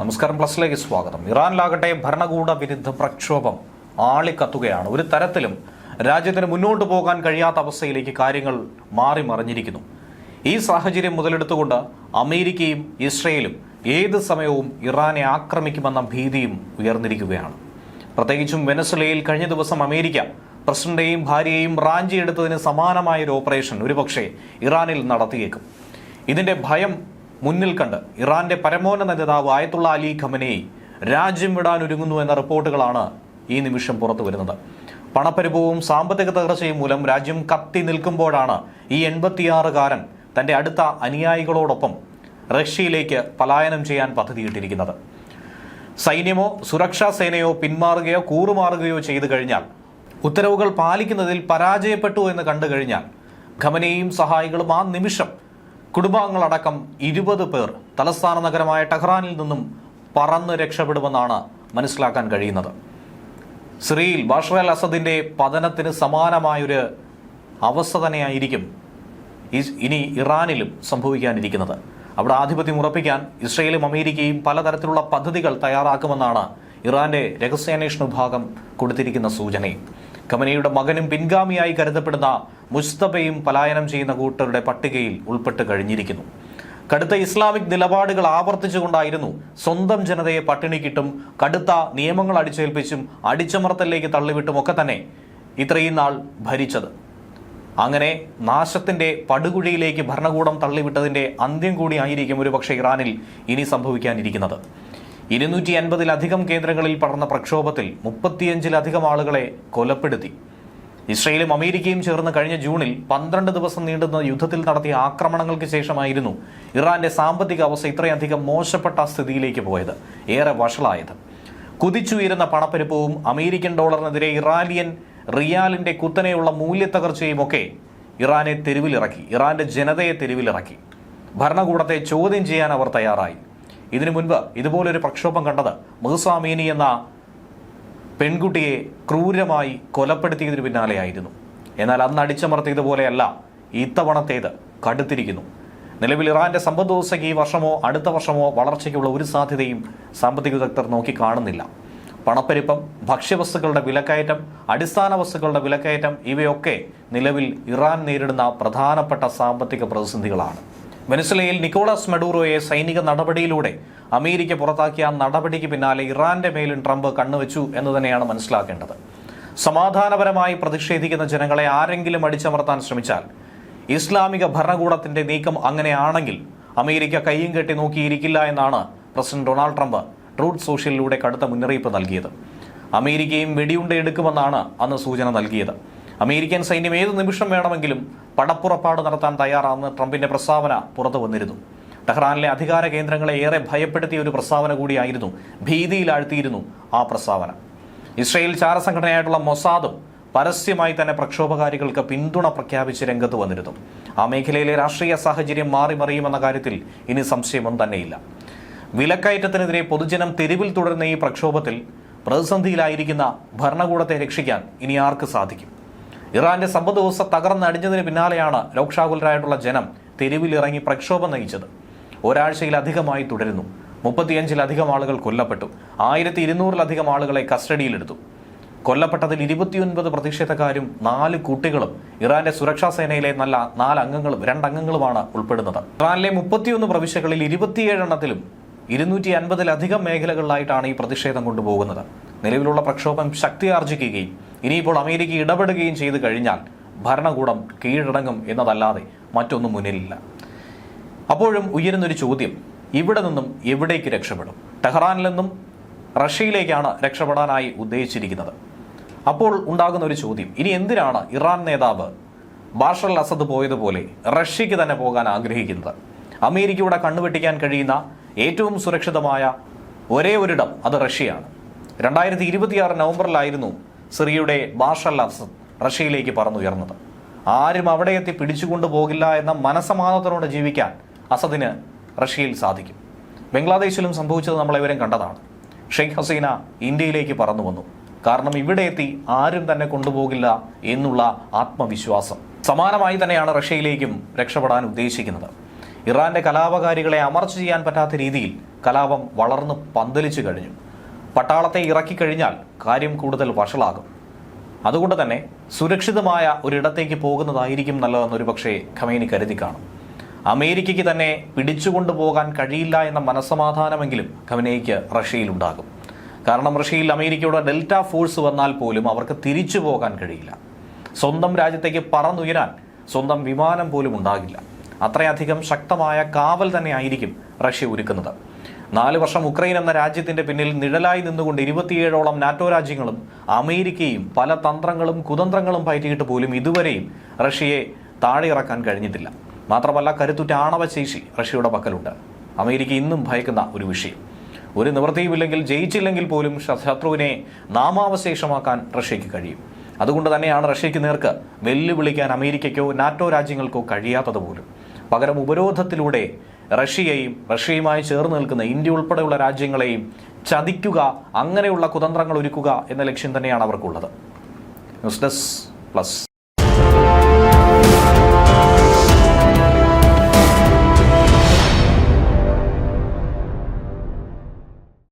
നമസ്കാരം, പ്ലസിലേക്ക് സ്വാഗതം. ഇറാനിലാകട്ടെ ഭരണകൂട വിരുദ്ധ പ്രക്ഷോഭം ആളിക്കത്തുകയാണ്. ഒരു തരത്തിലും രാജ്യത്തിന് മുന്നോട്ട് പോകാൻ കഴിയാത്ത അവസ്ഥയിലേക്ക് കാര്യങ്ങൾ മാറി മറിഞ്ഞിരിക്കുന്നു. ഈ സാഹചര്യം മുതലെടുത്തുകൊണ്ട് അമേരിക്കയും ഇസ്രയേലും ഏത് സമയവും ഇറാനെ ആക്രമിക്കുമെന്ന ഭീതിയും ഉയർന്നിരിക്കുകയാണ്. പ്രത്യേകിച്ചും വെനസ്വലയിൽ കഴിഞ്ഞ ദിവസം അമേരിക്ക പ്രസിഡന്റെയും ഭാര്യയെയും റാഞ്ചിയെടുത്തതിന് സമാനമായൊരു ഓപ്പറേഷൻ ഒരുപക്ഷെ ഇറാനിൽ നടത്തിയേക്കും. ഇതിന്റെ ഭയം മുന്നിൽ കണ്ട് ഇറാന്റെ പരമോന്നത നേതാവ് ആയത്തുള്ള അലി ഖമനേയി രാജ്യം വിടാനൊരുങ്ങുന്നു എന്ന റിപ്പോർട്ടുകളാണ് ഈ നിമിഷം പുറത്തു വരുന്നത്. പണപ്പെരുപ്പവും സാമ്പത്തിക തകർച്ചയും മൂലം രാജ്യം കത്തി നിൽക്കുമ്പോഴാണ് ഈ 86-കാരൻ തന്റെ അടുത്ത അനുയായികളോടൊപ്പം റഷ്യയിലേക്ക് പലായനം ചെയ്യാൻ പദ്ധതിയിട്ടിരിക്കുന്നത്. സൈന്യമോ സുരക്ഷാ സേനയോ പിന്മാറുകയോ കൂറുമാറുകയോ ചെയ്തു കഴിഞ്ഞാൽ, ഉത്തരവുകൾ പാലിക്കുന്നതിൽ പരാജയപ്പെട്ടു എന്ന് കണ്ടു കഴിഞ്ഞാൽ, ഖമനേയും സഹായികളും ആ നിമിഷം കുടുംബാംഗങ്ങളടക്കം 20 പേർ തലസ്ഥാന നഗരമായ ടെഹ്റാനിൽ നിന്നും പറന്ന് രക്ഷപ്പെടുമെന്നാണ് മനസ്സിലാക്കാൻ കഴിയുന്നത്. സിറിയയിൽ ബഷർ അൽ അസദിന്റെ പതനത്തിന് സമാനമായൊരു അവസ്ഥ തന്നെയായിരിക്കും ഇനി ഇറാനിലും സംഭവിക്കാനിരിക്കുന്നത്. അവിടെ ആധിപത്യം ഉറപ്പിക്കാൻ ഇസ്രയേലും അമേരിക്കയും പലതരത്തിലുള്ള പദ്ധതികൾ തയ്യാറാക്കുമെന്നാണ് ഇറാന്റെ രഹസ്യാന്വേഷണ വിഭാഗം കൊടുത്തിരിക്കുന്ന സൂചനയും. ഖമനേയുടെ മകനും പിൻഗാമിയായി കരുതപ്പെടുന്ന മുസ്തഫയും പലായനം ചെയ്യുന്ന കൂട്ടരുടെ പട്ടികയിൽ ഉൾപ്പെട്ട് കഴിഞ്ഞിരിക്കുന്നു. കടുത്ത ഇസ്ലാമിക് നിലപാടുകൾ ആവർത്തിച്ചുകൊണ്ടായിരുന്നു സ്വന്തം ജനതയെ പട്ടിണിക്കിട്ടും കടുത്ത നിയമങ്ങൾ അടിച്ചേൽപ്പിച്ചും അടിച്ചമർത്തലിലേക്ക് തള്ളിവിട്ടും ഒക്കെ തന്നെ ഇത്രയും നാൾ ഭരിച്ചത്. അങ്ങനെ നാശത്തിന്റെ പടുകുഴിയിലേക്ക് ഭരണകൂടം തള്ളിവിട്ടതിന്റെ അന്ത്യം കൂടിയായിരിക്കും ഒരുപക്ഷെ ഇറാനിൽ ഇനി സംഭവിക്കാനിരിക്കുന്നത്. 250-ലധികം കേന്ദ്രങ്ങളിൽ പടർന്ന പ്രക്ഷോഭത്തിൽ 35-ലധികം ആളുകളെ കൊലപ്പെടുത്തി. ഇസ്രയേലും അമേരിക്കയും ചേർന്ന് കഴിഞ്ഞ ജൂണിൽ 12 ദിവസം നീണ്ടുന്ന യുദ്ധത്തിൽ നടത്തിയ ആക്രമണങ്ങൾക്ക് ശേഷമായിരുന്നു ഇറാന്റെ സാമ്പത്തിക അവസ്ഥ ഇത്രയധികം മോശപ്പെട്ട സ്ഥിതിയിലേക്ക് പോയത്, ഏറെ വഷളായത്. കുതിച്ചുയരുന്ന പണപ്പെരുപ്പവും അമേരിക്കൻ ഡോളറിനെതിരെ ഇറാനിയൻ റിയാലിന്റെ കുത്തനെയുള്ള മൂല്യത്തകർച്ചയും ഒക്കെ ഇറാനെ തെരുവിലിറക്കി, ഇറാന്റെ ജനതയെ തെരുവിലിറക്കി. ഭരണകൂടത്തെ ചോദ്യം ചെയ്യാൻ അവർ തയ്യാറായി. ഇതിനു മുൻപ് ഇതുപോലൊരു പ്രക്ഷോഭം കണ്ടത് മഹ്സ അമീനി എന്ന പെൺകുട്ടിയെ ക്രൂരമായി കൊലപ്പെടുത്തിയതിനു പിന്നാലെയായിരുന്നു. എന്നാൽ അന്ന് അടിച്ചമർത്തിയതുപോലെയല്ല ഇത്തവണത്തേത് കടുത്തിരിക്കുന്നു. നിലവിൽ ഇറാന്റെ സമ്പദ് വ്യവസ്ഥയ്ക്ക് ഈ വർഷമോ അടുത്ത വർഷമോ വളർച്ചയ്ക്കുള്ള ഒരു സാധ്യതയും സാമ്പത്തിക വിദഗ്ധർ നോക്കി കാണുന്നില്ല. പണപ്പെരുപ്പം, ഭക്ഷ്യവസ്തുക്കളുടെ വിലക്കയറ്റം, അടിസ്ഥാന വസ്തുക്കളുടെ വിലക്കയറ്റം ഇവയൊക്കെ നിലവിൽ ഇറാൻ നേരിടുന്ന പ്രധാനപ്പെട്ട സാമ്പത്തിക പ്രതിസന്ധികളാണ്. വെനസ്വലയിൽ നിക്കോളാസ് മഡൂറോയെ സൈനിക നടപടിയിലൂടെ അമേരിക്ക പുറത്താക്കിയ നടപടിക്ക് പിന്നാലെ ഇറാന്റെ മേലും ട്രംപ് കണ്ണുവെച്ചു എന്ന് തന്നെയാണ് മനസ്സിലാക്കേണ്ടത്. സമാധാനപരമായി പ്രതിഷേധിക്കുന്ന ജനങ്ങളെ ആരെങ്കിലും അടിച്ചമർത്താൻ ശ്രമിച്ചാൽ, ഇസ്ലാമിക ഭരണകൂടത്തിന്റെ നീക്കം അങ്ങനെയാണെങ്കിൽ അമേരിക്ക കയ്യും കെട്ടി നോക്കിയിരിക്കില്ല എന്നാണ് പ്രസിഡന്റ് ഡൊണാൾഡ് ട്രംപ് ട്രൂത്ത് സോഷ്യലിലൂടെ കടുത്ത മുന്നറിയിപ്പ് നൽകിയത്. അമേരിക്കയും വെടിയുണ്ട എടുക്കുമെന്നാണ് അന്ന് സൂചന നൽകിയത്. അമേരിക്കൻ സൈന്യം ഏത് നിമിഷം വേണമെങ്കിലും പടപ്പുറപ്പാട് നടത്താൻ തയ്യാറാണെന്ന് ട്രംപിന്റെ പ്രസ്താവന പുറത്തു വന്നിരുന്നു. ടെഹ്റാനിലെ അധികാര കേന്ദ്രങ്ങളെ ഏറെ ഭയപ്പെടുത്തിയ ഒരു പ്രസ്താവന കൂടിയായിരുന്നു, ഭീതിയിലാഴ്ത്തിയിരുന്നു ആ പ്രസ്താവന. ഇസ്രയേൽ ചാരസംഘടനയായിട്ടുള്ള മൊസാദും പരസ്യമായി തന്നെ പ്രക്ഷോഭകാരികൾക്ക് പിന്തുണ പ്രഖ്യാപിച്ച് രംഗത്ത് വന്നിരുന്നു. ആ മേഖലയിലെ രാഷ്ട്രീയ സാഹചര്യം മാറി മറിയുമെന്ന കാര്യത്തിൽ ഇനി സംശയമൊന്നും തന്നെയില്ല. വിലക്കയറ്റത്തിനെതിരെ പൊതുജനം തെരുവിൽ തുടരുന്ന ഈ പ്രക്ഷോഭത്തിൽ പ്രതിസന്ധിയിലായിരിക്കുന്ന ഭരണകൂടത്തെ രക്ഷിക്കാൻ ഇനി ആർക്ക് സാധിക്കും? ഇറാന്റെ സമ്പദ് വ്യവസ്ഥ തകർന്നടിഞ്ഞതിന് പിന്നാലെയാണ് രോക്ഷാകുലരായിട്ടുള്ള ജനം തെരുവിലിറങ്ങി പ്രക്ഷോഭം നയിച്ചത്. ഒരാഴ്ചയിലധികമായി തുടരുന്നു. 35-ലധികം ആളുകൾ കൊല്ലപ്പെട്ടു. 1200-ലധികം ആളുകളെ കസ്റ്റഡിയിലെടുത്തു. കൊല്ലപ്പെട്ടതിൽ 29 പ്രതിഷേധക്കാരും 4 കുട്ടികളും ഇറാന്റെ സുരക്ഷാ സേനയിലെ 4 അംഗങ്ങളും 2 അംഗങ്ങളുമാണ് ഉൾപ്പെടുന്നത്. ഇറാനിലെ 31 പ്രവിശ്യകളിൽ 27 എണ്ണത്തിലും 250-ലധികം മേഖലകളിലായിട്ടാണ് ഈ പ്രതിഷേധം കൊണ്ടുപോകുന്നത്. നിലവിലുള്ള പ്രക്ഷോഭം ശക്തിയാർജിക്കുകയും ഇനിയിപ്പോൾ അമേരിക്ക ഇടപെടുകയും ചെയ്തു കഴിഞ്ഞാൽ ഭരണകൂടം കീഴടങ്ങും എന്നതല്ലാതെ മറ്റൊന്നും മുന്നിലില്ല. അപ്പോഴും ഉയരുന്നൊരു ചോദ്യം, ഇവിടെ നിന്നും എവിടേക്ക് രക്ഷപ്പെടും? ടെഹ്റാനിൽ നിന്നും റഷ്യയിലേക്കാണ് രക്ഷപ്പെടാനായി ഉദ്ദേശിച്ചിരിക്കുന്നത്. അപ്പോൾ ഉണ്ടാകുന്ന ഒരു ചോദ്യം, ഇനി എന്തിനാണ് ഇറാൻ നേതാവ് ബഷർ അൽ അസദ് പോയതുപോലെ റഷ്യക്ക് തന്നെ പോകാൻ ആഗ്രഹിക്കുന്നത്? അമേരിക്കയുടെ കണ്ണുവെട്ടിക്കാൻ കഴിയുന്ന ഏറ്റവും സുരക്ഷിതമായ ഒരേ ഒരിടം അത് റഷ്യയാണ്. 2026 നവംബറിലായിരുന്നു സിറിയയുടെ ബഷർ അൽ അസദ് റഷ്യയിലേക്ക് പറന്നുയർന്നത്. ആരും അവിടെ എത്തി പിടിച്ചുകൊണ്ടു പോകില്ല എന്ന മനസമാധാനത്തോടെ ജീവിക്കാൻ അസദിന് റഷ്യയിൽ സാധിക്കും. ബംഗ്ലാദേശിലും സംഭവിച്ചത് നമ്മളെവരും കണ്ടതാണ്. ഷെയ്ഖ് ഹസീന ഇന്ത്യയിലേക്ക് പറന്നു വന്നു. കാരണം ഇവിടെ എത്തി ആരും തന്നെ കൊണ്ടുപോകില്ല എന്നുള്ള ആത്മവിശ്വാസം. സമാനമായി തന്നെയാണ് റഷ്യയിലേക്കും രക്ഷപ്പെടാൻ ഉദ്ദേശിക്കുന്നത്. ഇറാന്റെ കലാപകാരികളെ അമർച്ച ചെയ്യാൻ പറ്റാത്ത രീതിയിൽ കലാപം വളർന്ന് പന്തലിച്ചു കഴിഞ്ഞു. പട്ടാളത്തെ ഇറക്കിക്കഴിഞ്ഞാൽ കാര്യം കൂടുതൽ വഷളാകും. അതുകൊണ്ട് തന്നെ സുരക്ഷിതമായ ഒരിടത്തേക്ക് പോകുന്നതായിരിക്കും നല്ലതെന്നൊരു പക്ഷേ ഖമേനി കരുതി കാണും. അമേരിക്കയ്ക്ക് തന്നെ പിടിച്ചുകൊണ്ടു പോകാൻ കഴിയില്ല എന്ന മനസ്സമാധാനമെങ്കിലും ഖമേനിക്ക് റഷ്യയിലുണ്ടാകും. കാരണം റഷ്യയിൽ അമേരിക്കയുടെ ഡെൽറ്റ ഫോഴ്സ് വന്നാൽ പോലും അവർക്ക് തിരിച്ചു പോകാൻ കഴിയില്ല. സ്വന്തം രാജ്യത്തേക്ക് പറന്നുയരാൻ സ്വന്തം വിമാനം പോലും ഉണ്ടാകില്ല. അത്രയധികം ശക്തമായ കാവൽ തന്നെ ആയിരിക്കും റഷ്യ ഒരുക്കുന്നത്. 4 വർഷം ഉക്രൈൻ എന്ന രാജ്യത്തിന്റെ പിന്നിൽ നിഴലായി നിന്നുകൊണ്ട് 27ഓളം നാറ്റോ രാജ്യങ്ങളും അമേരിക്കയും പല തന്ത്രങ്ങളും കുതന്ത്രങ്ങളും പയറ്റിയിട്ട് പോലും ഇതുവരെയും റഷ്യയെ താഴെ ഇറക്കാൻ കഴിഞ്ഞിട്ടില്ല. മാത്രമല്ല, കരുത്തുറ്റ ആണവശേഷി റഷ്യയുടെ പക്കലുണ്ട്. അമേരിക്ക ഇന്നും ഭയക്കുന്ന ഒരു വിഷയം. ഒരു നിവൃത്തിയുമില്ലെങ്കിൽ, ജയിച്ചില്ലെങ്കിൽ പോലും ശത്രുവിനെ നാമാവശേഷമാക്കാൻ റഷ്യയ്ക്ക് കഴിയും. അതുകൊണ്ട് തന്നെയാണ് റഷ്യയ്ക്ക് നേർക്ക് വെല്ലുവിളിക്കാൻ അമേരിക്കയ്ക്കോ നാറ്റോ രാജ്യങ്ങൾക്കോ കഴിയാത്തത് പോലും. പകരം ഉപരോധത്തിലൂടെ റഷ്യയുമായി ചേർന്ന് നിൽക്കുന്ന ഇന്ത്യ ഉൾപ്പെടെയുള്ള രാജ്യങ്ങളെയും ചതിക്കുക, അങ്ങനെയുള്ള കുതന്ത്രങ്ങൾ ഒരുക്കുക എന്ന ലക്ഷ്യം തന്നെയാണ് അവർക്കുള്ളത്. News desk plus.